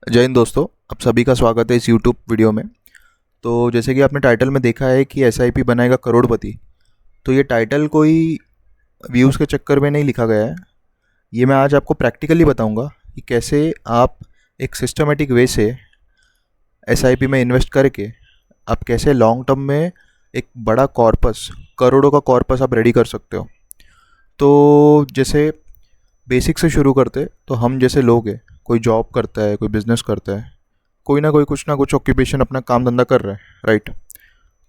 जय हिंद दोस्तों। आप सभी का स्वागत है इस यूट्यूब वीडियो में। तो जैसे कि आपने टाइटल में देखा है कि एसआईपी बनाएगा करोड़पति। तो ये टाइटल कोई व्यूज़ के चक्कर में नहीं लिखा गया है। ये मैं आज आपको प्रैक्टिकली बताऊंगा कि कैसे आप एक सिस्टमेटिक वे से एसआईपी में इन्वेस्ट करके आप कैसे लॉन्ग टर्म में एक बड़ा कॉर्पस, करोड़ों का कॉर्पस आप रेडी कर सकते हो। तो जैसे बेसिक से शुरू करते, तो हम जैसे लोग हैं, कोई जॉब करता है, कोई बिजनेस करता है, कोई ना कुछ ऑक्यूपेशन अपना काम धंधा कर रहा है, राइट।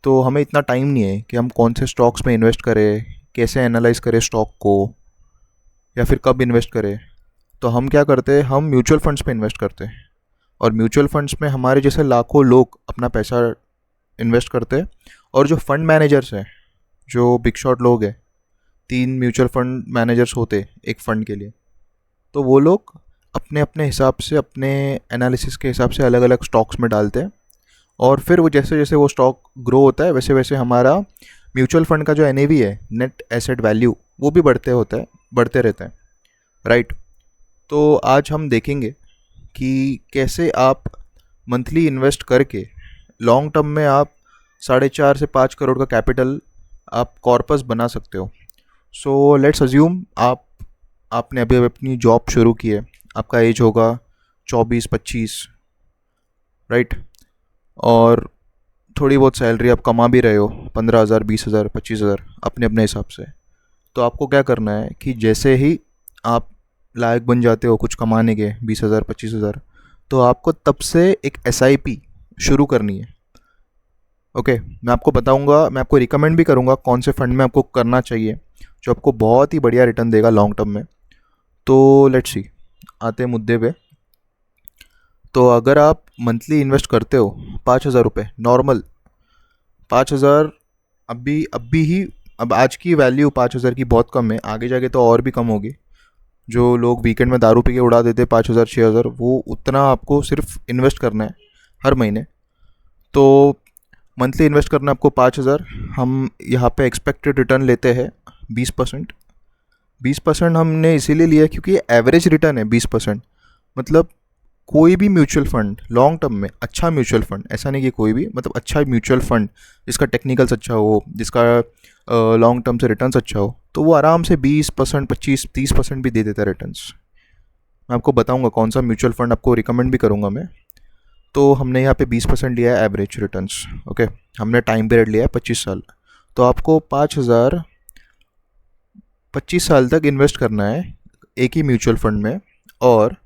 तो हमें इतना टाइम नहीं है कि हम कौन से स्टॉक्स में इन्वेस्ट करें, कैसे एनालाइज करें स्टॉक को, या फिर कब इन्वेस्ट करें। तो हम क्या करते हैं, हम म्यूचुअल फंड्स में इन्वेस्ट करते हैं। और म्यूचुअल फंड्स में हमारे जैसे लाखों लोग अपना पैसा इन्वेस्ट करते हैं। और जो फंड मैनेजर्स हैं, जो बिग शॉट लोग हैं, 3 म्यूचुअल फंड मैनेजर्स होते एक फ़ंड के लिए, तो वो लोग अपने अपने हिसाब से, अपने एनालिसिस के हिसाब से अलग अलग स्टॉक्स में डालते हैं। और फिर वो जैसे जैसे वो स्टॉक ग्रो होता है, वैसे वैसे हमारा म्यूचुअल फंड का जो एनएवी है, नेट एसेट वैल्यू, वो भी बढ़ते रहता है, राइट। तो आज हम देखेंगे कि कैसे आप मंथली इन्वेस्ट करके लॉन्ग टर्म में आप 4.5 से 5 करोड़ का कैपिटल, आप कॉर्पस बना सकते हो। सो लेट्स अज्यूम आपने अभी अपनी जॉब शुरू की है, आपका एज होगा 24-25, राइट। और थोड़ी बहुत सैलरी आप कमा भी रहे हो, 15,000, 20,000, 25,000, अपने अपने हिसाब से। तो आपको क्या करना है कि जैसे ही आप लायक बन जाते हो कुछ कमाने के, 20,000, 25,000, तो आपको तब से एक एसआईपी शुरू करनी है। ओके, मैं आपको बताऊंगा, मैं आपको रिकमेंड भी करूंगा कौन से फंड में आपको करना चाहिए, जो आपको बहुत ही बढ़िया रिटर्न देगा लॉन्ग टर्म में। तो लेट्स सी, आते हैं मुद्दे पे। तो अगर आप मंथली इन्वेस्ट करते हो 5,000 रुपये नॉर्मल, 5,000 अभी ही, अब आज की वैल्यू 5,000 की बहुत कम है, आगे जाके तो और भी कम होगी। जो लोग वीकेंड में दारू पी के उड़ा देते 5,000 6,000, वो उतना आपको सिर्फ इन्वेस्ट करना है हर महीने। तो मंथली इन्वेस्ट करना है आपको 5,000। हम यहाँ पे एक्सपेक्टेड रिटर्न लेते हैं 20%। 20% हमने इसीलिए लिया क्योंकि एवरेज रिटर्न है 20%। मतलब कोई भी म्यूचुअल फंड लॉन्ग टर्म में, अच्छा म्यूचुअल फंड, ऐसा नहीं कि कोई भी, मतलब अच्छा म्यूचुअल फंड जिसका टेक्निकल्स अच्छा हो, जिसका लॉन्ग टर्म से रिटर्न्स अच्छा हो, तो वो आराम से 20%, 25-30% भी दे देता है रिटर्न्स। मैं आपको बताऊंगा कौन सा म्यूचुअल फंड आपको रिकमेंड भी करूंगा मैं। तो हमने यहाँ पे 20% लिया है एवरेज रिटर्न्स। ओके, हमने टाइम पीरियड लिया है 25 साल। तो आपको 5,000 25 साल तक इन्वेस्ट करना है एक ही म्यूचुअल फंड में। और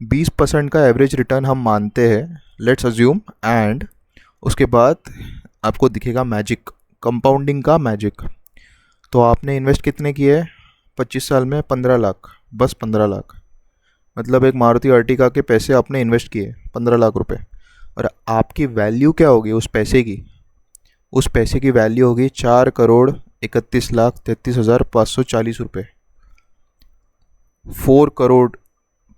20% का एवरेज रिटर्न हम मानते हैं, लेट्स अज्यूम। एंड उसके बाद आपको दिखेगा मैजिक, कंपाउंडिंग का मैजिक। तो आपने इन्वेस्ट कितने किए 25 साल में? 15 लाख, बस 15 लाख। मतलब एक मारुति अर्टिगा के पैसे आपने इन्वेस्ट किए 15 लाख रुपए। और आपकी वैल्यू क्या होगी उस पैसे की? उस पैसे की वैल्यू होगी 4,31,33,540 रुपये। 4 करोड़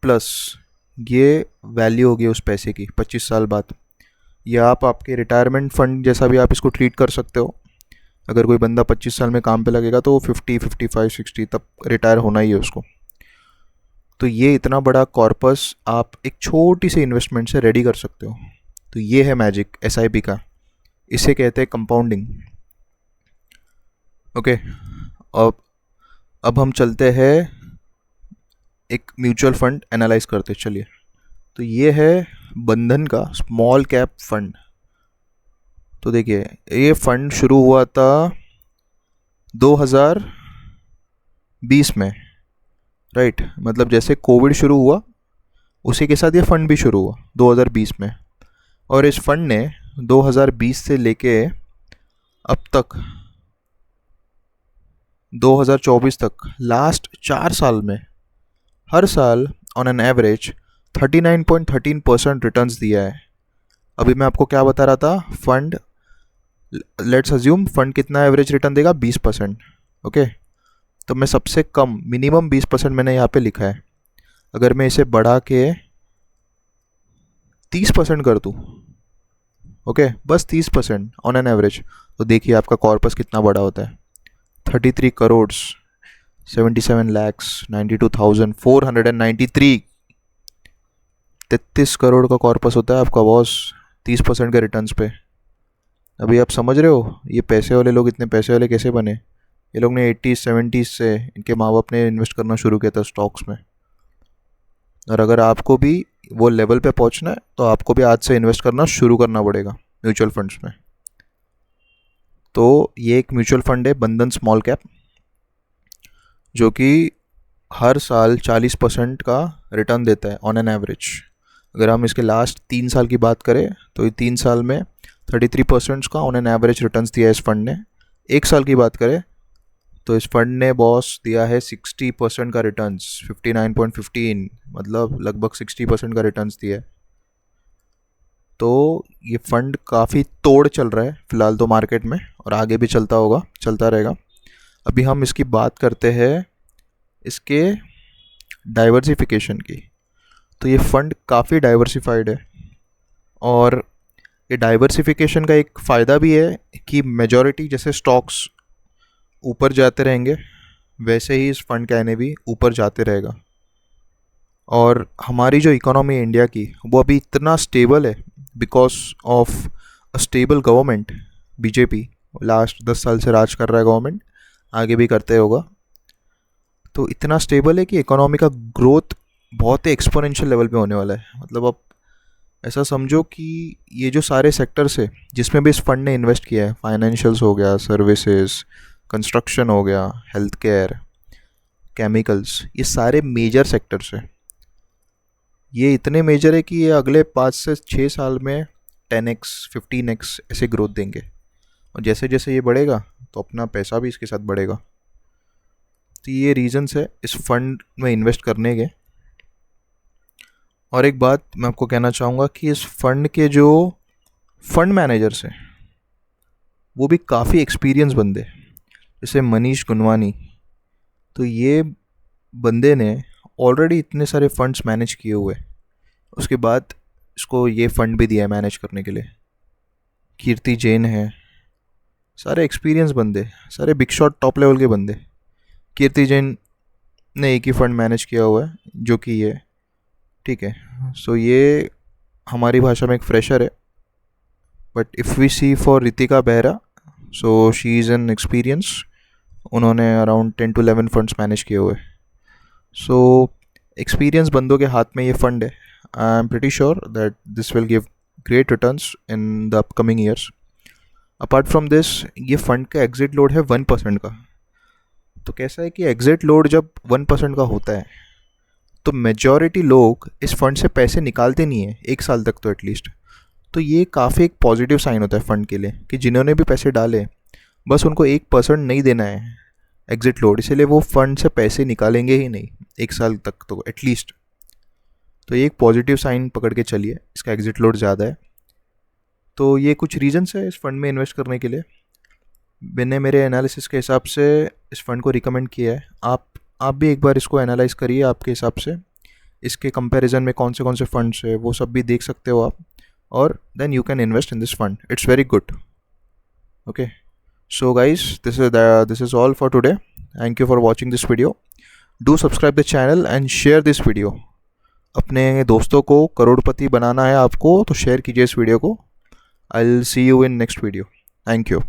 प्लस, ये वैल्यू होगी उस पैसे की 25 साल बाद। या आप आपके रिटायरमेंट फंड जैसा भी आप इसको ट्रीट कर सकते हो। अगर कोई बंदा 25 साल में काम पे लगेगा तो 50, 55, 60 तब रिटायर होना ही है उसको। तो ये इतना बड़ा कॉर्पस आप एक छोटी सी इन्वेस्टमेंट से रेडी कर सकते हो। तो ये है मैजिक एसआईपी का, इसे कहते हैं कंपाउंडिंग। ओके, अब हम चलते हैं एक म्यूचुअल फंड एनालाइज करते, चलिए। तो ये है बंधन का स्मॉल कैप फंड। तो देखिए, ये फंड शुरू हुआ था 2020 में, राइट। मतलब जैसे कोविड शुरू हुआ, उसी के साथ ये फंड भी शुरू हुआ 2020 में। और इस फंड ने 2020 से लेके अब तक 2024 तक, लास्ट 4 साल में, हर साल ऑन एन एवरेज 39.13% रिटर्न्स दिया है। अभी मैं आपको क्या बता रहा था, फंड, लेट्स अज्यूम फंड कितना एवरेज रिटर्न देगा, 20%। ओके, तो मैं सबसे कम, मिनिमम 20% मैंने यहाँ पे लिखा है। अगर मैं इसे बढ़ा के 30% कर दूँ, ओके, बस 30% ऑन एन एवरेज, तो देखिए आपका कॉर्पस कितना बड़ा होता है। 33 करोड़ 77 lakhs 92,493, 33 करोड़ का कॉर्पस होता है आपका बॉस, 30% के रिटर्न्स पे। अभी आप समझ रहे हो ये पैसे वाले लोग इतने पैसे वाले कैसे बने? ये लोग ने 80s 70s से इनके माँ बाप ने इन्वेस्ट करना शुरू किया था स्टॉक्स में। और अगर आपको भी वो लेवल पे पहुंचना है तो आपको भी आज से इन्वेस्ट करना शुरू करना पड़ेगा म्यूचुअल फंड्स में। तो ये एक म्यूचुअल फंड है बंधन स्मॉल कैप, जो कि हर साल 40% का रिटर्न देता है ऑन एन एवरेज। अगर हम इसके लास्ट 3 साल की बात करें तो ये 3 साल में 33% का ऑन एन एवरेज रिटर्न्स दिया है इस फंड ने। 1 साल की बात करें तो इस फंड ने बॉस दिया है 60% का रिटर्न्स, 59.15, मतलब लगभग 60% का रिटर्न्स दिया है। तो ये फंड काफ़ी तोड़ चल रहा है फ़िलहाल तो मार्केट में, और आगे भी चलता होगा, चलता रहेगा। अभी हम इसकी बात करते हैं इसके डाइवर्सिफिकेशन की। तो ये फंड काफ़ी डाइवर्सिफाइड है, और ये डाइवर्सिफिकेशन का एक फ़ायदा भी है कि मेजॉरिटी जैसे स्टॉक्स ऊपर जाते रहेंगे वैसे ही इस फंड का एनएवी भी ऊपर जाते रहेगा। और हमारी जो इकोनॉमी है इंडिया की, वो अभी इतना स्टेबल है because of a stable government. BJP last 10 साल से राज कर रहा है गवर्नमेंट, आगे भी करते होगा। तो इतना स्टेबल है कि इकोनॉमी का ग्रोथ बहुत ही एक्सपोनेंशियल लेवल पे होने वाला है। मतलब अब ऐसा समझो कि ये जो सारे सेक्टर्स है जिसमें भी इस फंड ने इन्वेस्ट किया है, फाइनेंशियल्स हो गया, सर्विसेज, कंस्ट्रक्शन हो गया, हेल्थ केयर, केमिकल्स, ये सारे मेजर सेक्टर्स हैं। ये इतने मेजर है कि ये अगले 5 से 6 साल में 10x 15x ऐसे ग्रोथ देंगे, और जैसे जैसे ये बढ़ेगा तो अपना पैसा भी इसके साथ बढ़ेगा। तो ये रीजंस है इस फंड में इन्वेस्ट करने के। और एक बात मैं आपको कहना चाहूँगा कि इस फंड के जो फंड मैनेजर्स हैं वो भी काफ़ी एक्सपीरियंस बंदे, जैसे मनीष गुनवानी। तो ये बंदे ने ऑलरेडी इतने सारे फंड्स मैनेज किए हुए, उसके बाद इसको ये फंड भी दिया है मैनेज करने के लिए। कीर्ति जैन है, सारे एक्सपीरियंस बंदे, सारे बिग शॉट टॉप लेवल के बंदे। कीर्ति जैन ने एक ही फंड मैनेज किया हुआ है जो कि ये, ठीक है। सो ये हमारी भाषा में एक फ्रेशर है, but if we see for Ritika Behera, so she is an experience. उन्होंने अराउंड 10 to 11 फंड्स मैनेज किए हुए। सो एक्सपीरियंस बंदों के हाथ में ये फंड है। I am pretty sure that this will give great returns in the upcoming years. Apart from this, ये फंड का एग्जिट लोड है 1% का। तो कैसा है कि एग्जिट लोड जब 1% का होता है तो मेजॉरिटी लोग इस फंड से पैसे निकालते नहीं है 1 साल तक तो एटलीस्ट। तो ये काफ़ी एक पॉजिटिव साइन होता है फ़ंड के लिए कि जिन्होंने भी पैसे डाले बस उनको 1% नहीं देना है एग्जिट लोड, इसीलिए वो फंड से पैसे निकालेंगे ही नहीं 1 साल तक तो एटलीस्ट। तो ये एक पॉजिटिव साइन पकड़ के चलिए, इसका एग्जिट लोड ज़्यादा है। तो ये कुछ रीजंस है इस फंड में इन्वेस्ट करने के लिए। मैंने मेरे एनालिसिस के हिसाब से इस फंड को रिकमेंड किया है। आप भी एक बार इसको एनालाइज करिए आपके हिसाब से, इसके कंपैरिजन में कौन से फंड्स है वो सब भी देख सकते हो आप, और then you can invest in this fund. It's very good. Okay, so guys, this is all for today. Thank you for watching this video. Do subscribe the channel and share this video. अपने दोस्तों को करोड़पति बनाना है आपको तो share कीजिए इस video को। I will see you in next video. Thank you.